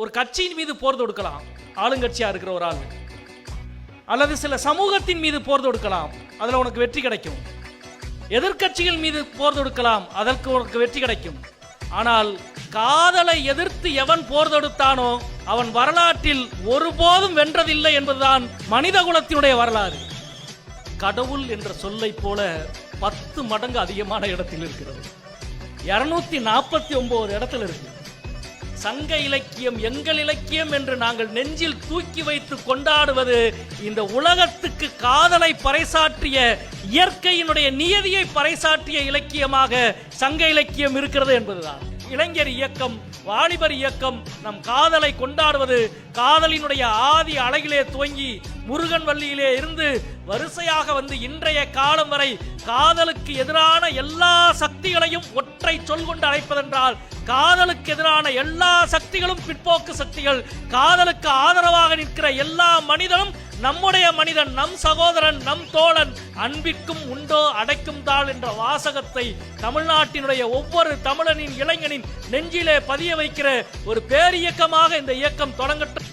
ஒரு கட்சியின் மீது போர் தொடுக்கலாம் ஆளுங்கட்சியா இருக்கிற ஒரு ஆள், அல்லது சில சமூகத்தின் மீது போர் தொடுக்கலாம், அதுல உனக்கு வெற்றி கிடைக்கும். எதிர்கட்சிகள் மீது போர் தொடுக்கலாம், அதற்கு உனக்கு வெற்றி கிடைக்கும். ஆனால் காதலை எதிர்த்து எவன் போர் தொடுத்தானோ அவன் வரலாற்றில் ஒருபோதும் வென்றதில்லை என்பதுதான் மனித குலத்தினுடைய வரலாறு. கடவுள் என்ற சொல்லை போல 10 மடங்கு அதிகமான இடத்தில் இருக்கிறது. 249 இடத்துல இருக்கு. சங்க இலக்கியம் எங்கள் இலக்கியம் என்று நாங்கள் நெஞ்சில் தூக்கி வைத்து கொண்டாடுவது இந்த உலகத்துக்கு காதலை பறைசாற்றிய, இயற்கையினுடைய நியதியை பறைசாற்றிய இலக்கியமாக சங்க இலக்கியம் இருக்கிறது என்பதுதான். இளைஞர் இயக்கம், வாலிபர் இயக்கம் நம் காதலை கொண்டாடுவது காதலினுடைய ஆதி அழகிலே துவங்கி முருகன் வள்ளியிலே இருந்து வரிசையாக வந்து இன்றைய காலம் வரை காதலுக்கு எதிரான எல்லா சக்திகளையும் ஒற்றை சொல் கொண்டு அழைப்பதென்றால் காதலுக்கு எதிரான எல்லா சக்திகளும் பிற்போக்கு சக்திகள், காதலுக்கு ஆதரவாக நிற்கிற எல்லா மனிதனும் நம்முடைய மனிதன், நம் சகோதரன், நம் தோழன், அன்பிற்கும் உண்டோ அடைக்கும் தாள் என்ற வாசகத்தை தமிழ்நாட்டினுடைய ஒவ்வொரு தமிழனின் இளைஞனின் நெஞ்சிலே பதிய வைக்கிற ஒரு பேரியக்கமாக இந்த இயக்கம் தொடங்கட்டும்.